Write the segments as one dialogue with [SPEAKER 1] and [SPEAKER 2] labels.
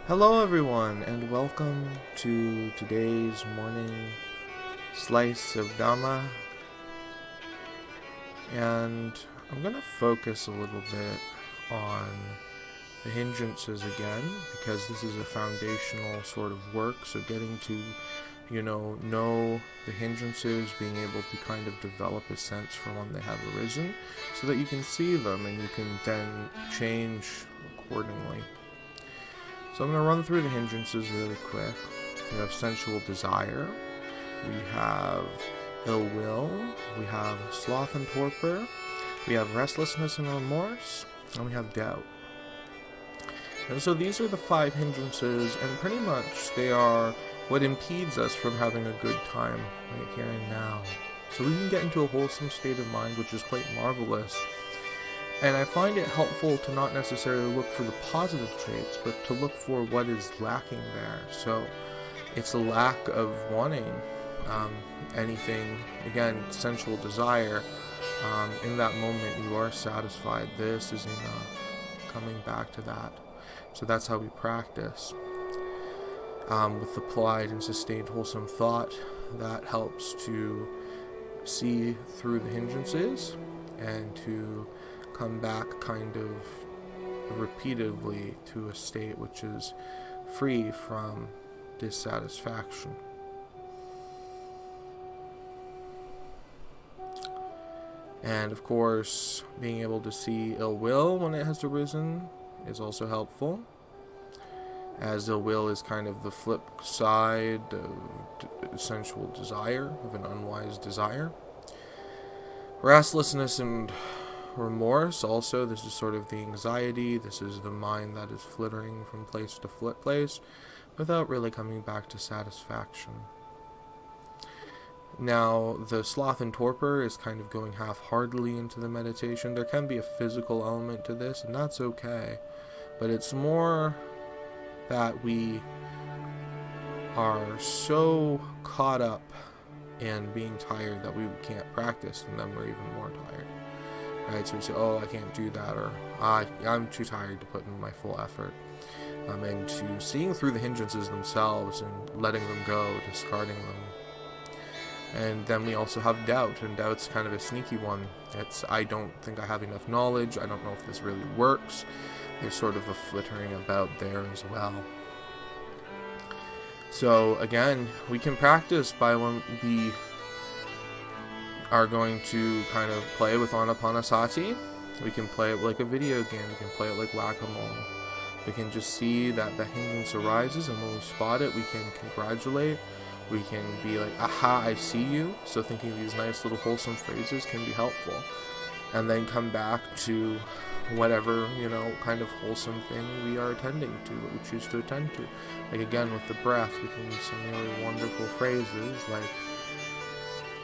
[SPEAKER 1] Hello, everyone, and welcome to today's morning slice of Dhamma. And I'm going to focus a little bit on the hindrances again, because this is a foundational sort of work. So, getting to, know the hindrances, being able to kind of develop a sense for when they have arisen, so that you can see them and you can then change accordingly. So I'm going to run through the hindrances really quick. We have sensual desire, we have ill will, we have sloth and torpor, we have restlessness and remorse, and we have doubt. And so these are the 5 hindrances, and pretty much they are what impedes us from having a good time right here and now. So we can get into a wholesome state of mind, which is quite marvelous. And I find it helpful to not necessarily look for the positive traits, but to look for what is lacking there. So it's a lack of wanting anything. Again, sensual desire. In that moment, you are satisfied. This is enough. Coming back to that. So that's how we practice. With applied and sustained wholesome thought, that helps to see through the hindrances and to come back kind of repeatedly to a state which is free from dissatisfaction. And of course, being able to see ill will when it has arisen is also helpful, as ill will is kind of the flip side of sensual desire, of an unwise desire. Restlessness and remorse also, this is sort of the anxiety, this is the mind that is flittering from place to place without really coming back to satisfaction. Now, the sloth and torpor is kind of going half-heartedly into the meditation. There can be a physical element to this, and that's okay, but it's more that we are so caught up in being tired that we can't practice, and then we're even more tired. Right, so we say, I can't do that, or I'm too tired to put in my full effort. And to seeing through the hindrances themselves and letting them go, discarding them. And then we also have doubt, and doubt's kind of a sneaky one. It's, I don't think I have enough knowledge, I don't know if this really works. There's sort of a flittering about there as well. So again, we can practice by when we are going to kind of play with Anapanasati. We can play it like a video game. We can play it like whack-a-mole. We can just see that the hindrance arises, and when we spot it, we can congratulate. We can be like, aha, I see you. So thinking these nice little wholesome phrases can be helpful. And then come back to whatever, kind of wholesome thing we are attending to, what we choose to attend to. Like again, with the breath, we can use some really wonderful phrases like,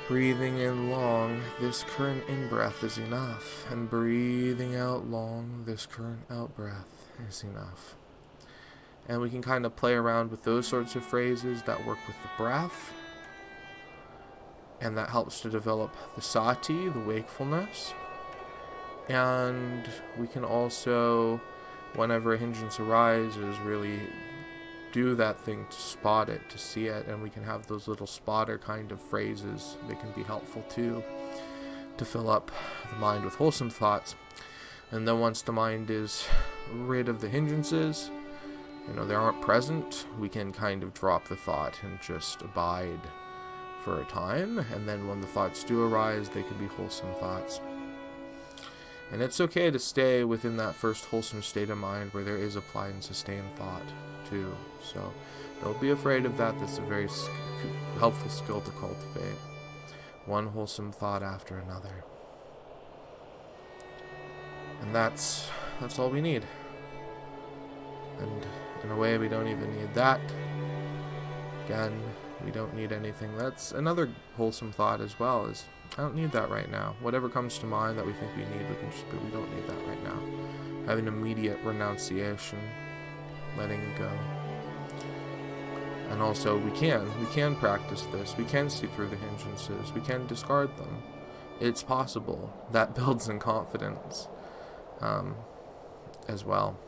[SPEAKER 1] breathing in long, this current in-breath is enough. And breathing out long, this current out-breath is enough. And we can kind of play around with those sorts of phrases that work with the breath. And that helps to develop the sati, the wakefulness. And we can also, whenever a hindrance arises, really do that thing to spot it, to see it, and we can have those little spotter kind of phrases that can be helpful too, to fill up the mind with wholesome thoughts. And then once the mind is rid of the hindrances, they aren't present, we can kind of drop the thought and just abide for a time, and then when the thoughts do arise, they can be wholesome thoughts. And it's okay to stay within that first wholesome state of mind where there is applied and sustained thought too. So don't be afraid of that. That's a very helpful skill to cultivate. One wholesome thought after another. And that's all we need. And in a way, we don't even need that. Again, we don't need anything. That's another wholesome thought as well, is I don't need that right now. Whatever comes to mind that we think we need, we can just, but we don't need that right now. Having immediate renunciation, letting go. And also, we can practice this. We can see through the hindrances. We can discard them. It's possible. That builds in confidence as well.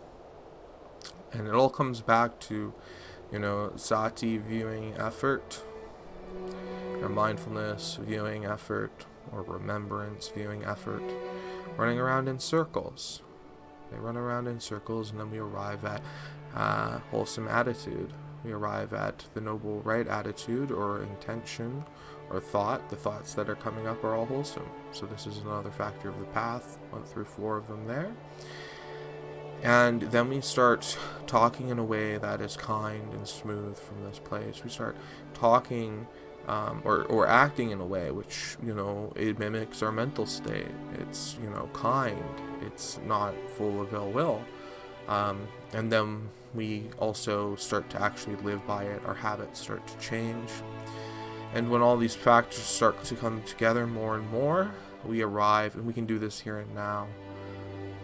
[SPEAKER 1] And it all comes back to, sati viewing effort, or mindfulness viewing effort, or remembrance viewing effort, running around in circles. They run around in circles, and then we arrive at wholesome attitude. We arrive at the noble right attitude or intention or thought. The thoughts that are coming up are all wholesome. So this is another factor of the path. 1 through 4 of them there. And then we start talking in a way that is kind and smooth from this place. We start talking or acting in a way which, it mimics our mental state. It's, kind. It's not full of ill will. And then we also start to actually live by it. Our habits start to change. And when all these factors start to come together more and more, we arrive, and we can do this here and now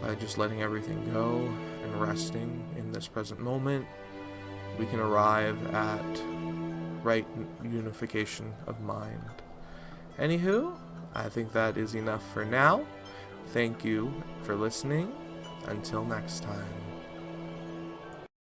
[SPEAKER 1] by just letting everything go and resting in this present moment. We can arrive at right unification of mind. Anywho, I think that is enough for now. Thank you for listening. Until next time.